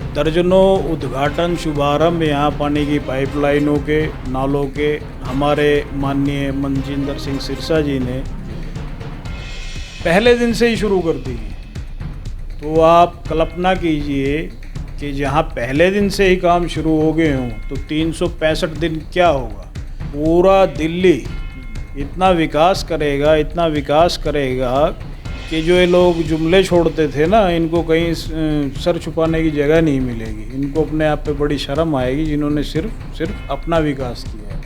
दर्जनों उद्घाटन शुभारंभ यहाँ पानी की पाइपलाइनों के, नालों के हमारे माननीय मनजिंदर सिंह सिरसा जी ने पहले दिन से ही शुरू कर दी है। तो आप कल्पना कीजिए कि जहाँ पहले दिन से ही काम शुरू हो गए हों तो 365 दिन क्या होगा। पूरा दिल्ली इतना विकास करेगा, इतना विकास करेगा कि जो ये लोग जुमले छोड़ते थे ना, इनको कहीं सर छुपाने की जगह नहीं मिलेगी। इनको अपने आप पे बड़ी शर्म आएगी जिन्होंने सिर्फ अपना विकास किया है।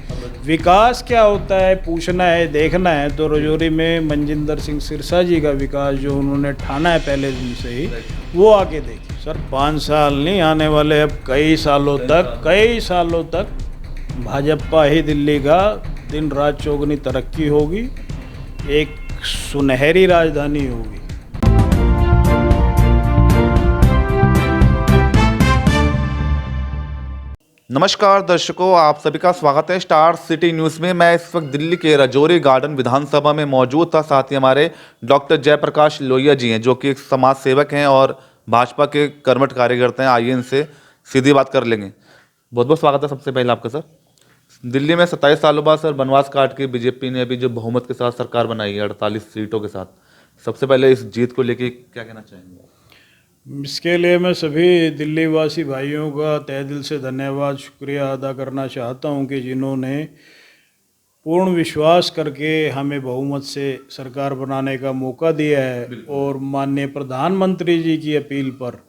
विकास क्या होता है पूछना है, देखना है तो रजौरी में मनजिंदर सिंह सिरसा जी का विकास जो उन्होंने ठाना है पहले दिन से ही, वो आके देखिए। सर 5 साल नहीं, आने वाले अब कई सालों तक भाजपा ही दिल्ली का दिन रात चौगुनी तरक्की होगी, एक सुनहरी राजधानी होगी। नमस्कार दर्शकों, आप सभी का स्वागत है स्टार सिटी न्यूज़ में। मैं इस वक्त दिल्ली के रजौरी गार्डन विधानसभा में मौजूद था। साथ ही हमारे डॉक्टर जयप्रकाश लोहिया जी हैं जो कि एक समाज सेवक हैं और भाजपा के कर्मठ कार्यकर्ता हैं। आइए इनसे सीधी बात कर लेंगे। बहुत बहुत स्वागत है सबसे पहले आपका सर। दिल्ली में 27 सालों बाद सर बनवास काट के बीजेपी ने अभी जो बहुमत के साथ सरकार बनाई है 48 सीटों के साथ, सबसे पहले इस जीत को लेके क्या कहना चाहेंगे? इसके लिए मैं सभी दिल्ली वासी भाइयों का तहे दिल से धन्यवाद, शुक्रिया अदा करना चाहता हूं कि जिन्होंने पूर्ण विश्वास करके हमें बहुमत से सरकार बनाने का मौका दिया है। और माननीय प्रधानमंत्री जी की अपील पर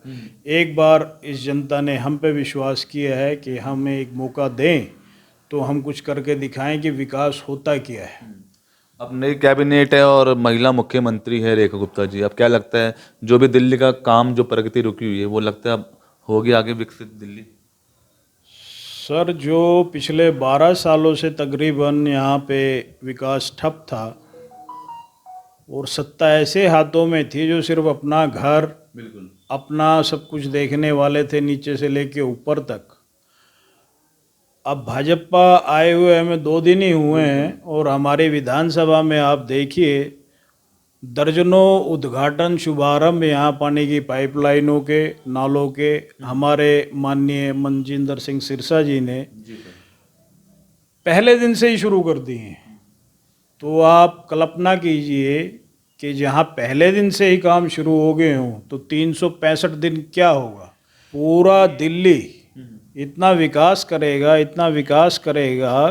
एक बार इस जनता ने हम पे विश्वास किया है कि हमें एक मौका दें तो हम कुछ करके दिखाएं कि विकास होता क्या है। अब नई कैबिनेट है और महिला मुख्यमंत्री है रेखा गुप्ता जी। अब क्या लगता है जो भी दिल्ली का काम जो प्रगति रुकी हुई है वो लगता है अब होगी आगे विकसित दिल्ली? सर जो पिछले 12 सालों से तकरीबन यहाँ पे विकास ठप था और सत्ता ऐसे हाथों में थी जो सिर्फ अपना घर, बिल्कुल अपना सब कुछ देखने वाले थे नीचे से लेके ऊपर तक। अब भाजपा आए हुए हमें 2 दिन ही हुए हैं और हमारी विधानसभा में आप देखिए दर्जनों उद्घाटन शुभारंभ यहाँ पानी की पाइपलाइनों के, नालों के हमारे माननीय मनजिंदर सिंह सिरसा जी ने पहले दिन से ही शुरू कर दी हैं। तो आप कल्पना कीजिए कि जहाँ पहले दिन से ही काम शुरू हो गए हों तो 365 दिन क्या होगा। पूरा दिल्ली इतना विकास करेगा, इतना विकास करेगा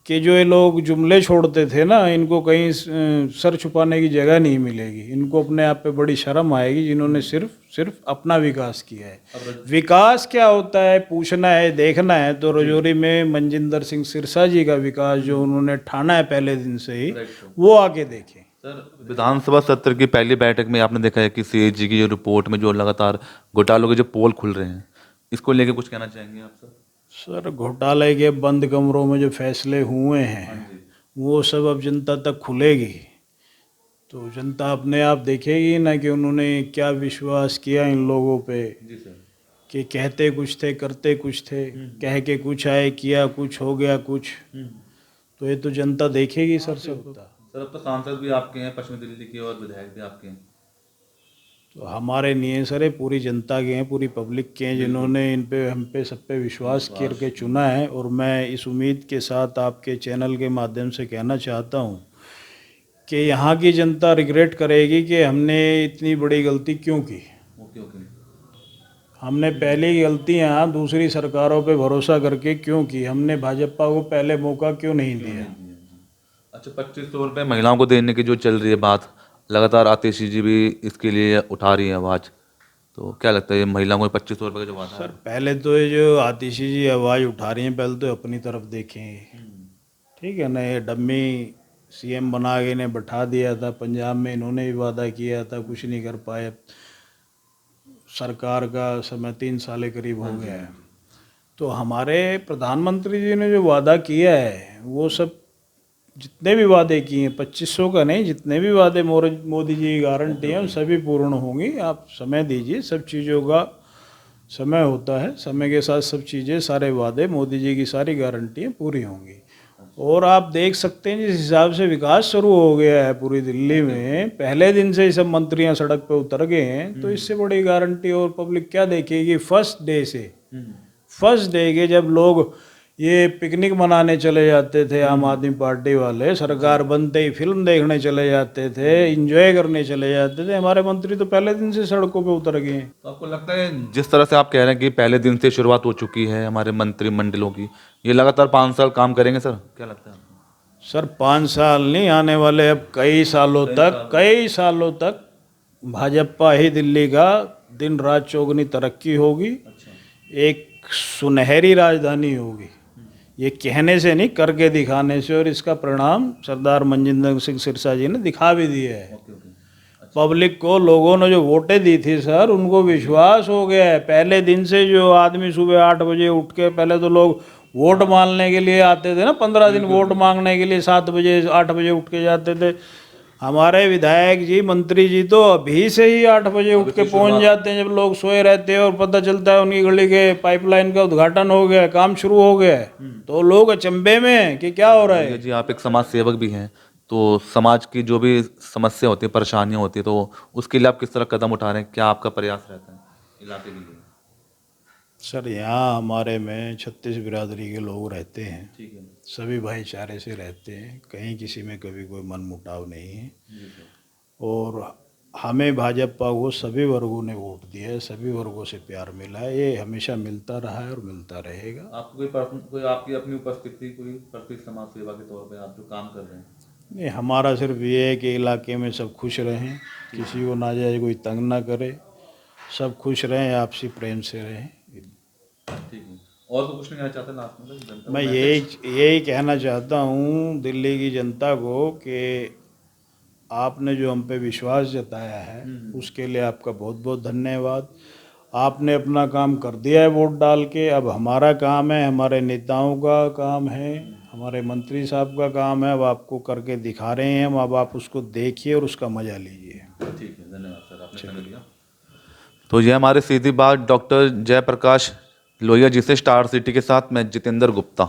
कि जो ये लोग जुमले छोड़ते थे ना, इनको कहीं सर छुपाने की जगह नहीं मिलेगी। इनको अपने आप पे बड़ी शर्म आएगी जिन्होंने सिर्फ अपना विकास किया है। विकास क्या होता है पूछना है, देखना है तो रजौरी में मनजिंदर सिंह सिरसा जी का विकास जो उन्होंने ठाना है पहले दिन से ही, वो आके देखें। सर विधानसभा सत्र की पहली बैठक में आपने देखा है कि सीएजी की जो रिपोर्ट में जो लगातार घोटालों के जो पोल खुल रहे हैं, इसको लेके कुछ कहना चाहेंगे आप सर? सर घोटाले के बंद कमरों में जो फैसले हुए हैं वो सब अब जनता तक खुलेगी तो जनता अपने आप देखेगी ना कि उन्होंने क्या विश्वास किया इन लोगों पे। जी सर। कि कहते कुछ थे, करते कुछ थे, कह के कुछ आए, किया कुछ, हो गया कुछ। तो ये तो जनता देखेगी सर सब। सर अब तो सांसद भी आपके हैं पश्चिमी दिल्ली के और विधायक भी आपके हैं। तो हमारे नहीं है सर, ये पूरी जनता के हैं, पूरी पब्लिक के हैं जिन्होंने इन पे हम पे सब पे विश्वास करके चुना है। और मैं इस उम्मीद के साथ आपके चैनल के माध्यम से कहना चाहता हूँ कि यहाँ की जनता रिग्रेट करेगी कि हमने इतनी बड़ी गलती क्यों की। ओके। हमने पहली गलतियाँ दूसरी सरकारों पे भरोसा करके क्यों की, हमने भाजपा को पहले मौका क्यों नहीं दिया। अच्छा, 2500 रुपये महिलाओं को देने की जो चल रही है बात, लगातार आतिशी जी भी इसके लिए उठा रही है आवाज़, तो क्या लगता है ये महिलाओं को 2500 रुपये का जो वादा है? सर पहले तो ये जो आतिशी जी आवाज़ उठा रही हैं, पहले तो अपनी तरफ देखें। ठीक है ना, ये डम्मी सीएम बना के इन्हें बैठा दिया था पंजाब में, इन्होंने भी वादा किया था, कुछ नहीं कर पाए। सरकार का समय 3 साल के करीब हो गया है। तो हमारे प्रधानमंत्री जी ने जो वादा किया है वो सब, जितने भी वादे किए हैं, 2500 का नहीं, जितने भी वादे मोदी जी की गारंटी हैं सभी पूर्ण होंगी। आप समय दीजिए, सब चीज़ों का समय होता है, समय के साथ सब चीज़ें, सारे वादे, मोदी जी की सारी गारंटियाँ पूरी होंगी। और आप देख सकते हैं जिस हिसाब से विकास शुरू हो गया है पूरी दिल्ली में, पहले दिन से ही सब मंत्रियां सड़क पे उतर गए हैं, तो इससे बड़ी गारंटी और पब्लिक क्या देखेगी फर्स्ट डे से। फर्स्ट डे के जब लोग ये पिकनिक मनाने चले जाते थे, आम आदमी पार्टी वाले सरकार बनते ही फिल्म देखने चले जाते थे, एंजॉय करने चले जाते थे, हमारे मंत्री तो पहले दिन से सड़कों पे उतर गए हैं। तो आपको लगता है जिस तरह से आप कह रहे हैं कि पहले दिन से शुरुआत हो चुकी है हमारे मंत्रिमंडलों की, ये लगातार 5 साल काम करेंगे सर, क्या लगता है आपको? सर 5 साल नहीं, आने वाले अब कई सालों तक भाजपा ही दिल्ली का दिन रात चौगुनी तरक्की होगी, एक सुनहरी राजधानी होगी। ये कहने से नहीं, करके दिखाने से, और इसका परिणाम सरदार मनजिंदर सिंह सिरसा जी ने दिखा भी दिया है। पब्लिक को, लोगों ने जो वोटें दी थी सर, उनको विश्वास हो गया है। पहले दिन से जो आदमी सुबह 8 बजे उठ के, पहले तो लोग वोट मांगने के लिए आते थे ना, 15 दिन वोट मांगने के लिए 7 बजे 8 बजे उठ के जाते थे। हमारे विधायक जी, मंत्री जी तो अभी से ही 8 बजे उठ के पहुंच जाते हैं, जब लोग सोए रहते हैं, और पता चलता है उनकी गली के पाइपलाइन का उद्घाटन हो गया, काम शुरू हो गया है, तो लोग अचंभे में हैं कि क्या हो रहा है। जी आप एक समाज सेवक भी हैं, तो समाज की जो भी समस्या होती है, परेशानियां होती है, तो उसके लिए आप किस तरह कदम उठा रहे हैं, क्या आपका प्रयास रहता है इलाके के लिए? सर यहाँ हमारे में 36 बिरादरी के लोग रहते हैं, ठीक है सभी भाईचारे से रहते हैं, कहीं किसी में कभी कोई मनमुटाव नहीं है। और हमें भाजपा को सभी वर्गों ने वोट दिया है, सभी वर्गों से प्यार मिला है, ये हमेशा मिलता रहा है और मिलता रहेगा। आपको कोई आपकी अपनी उपस्थिति, कोई प्रत्येक समाज सेवा के तौर पे आप जो काम कर रहे हैं? नहीं, हमारा सिर्फ ये है कि इलाके में सब खुश रहें, किसी को नाजायज कोई तंग ना करे, सब खुश रहें, आपसी प्रेम से रहें। ठीक है, और तो कुछ नहीं कहना चाहते लास्ट में जनता को? मैं यही कहना चाहता हूँ दिल्ली की जनता को कि आपने जो हम पे विश्वास जताया है उसके लिए आपका बहुत बहुत धन्यवाद। आपने अपना काम कर दिया है वोट डाल के, अब हमारा काम है, हमारे नेताओं का काम है, हमारे मंत्री साहब का काम है, अब आपको करके दिखा रहे हैं हम, अब आप उसको देखिए और उसका मजा लीजिए। ठीक है, धन्यवाद सर, आपने समय दिया। तो ये हमारे सीधी बात डॉक्टर जयप्रकाश लोहिया जी से, स्टार सिटी के साथ मैं जितेंद्र गुप्ता।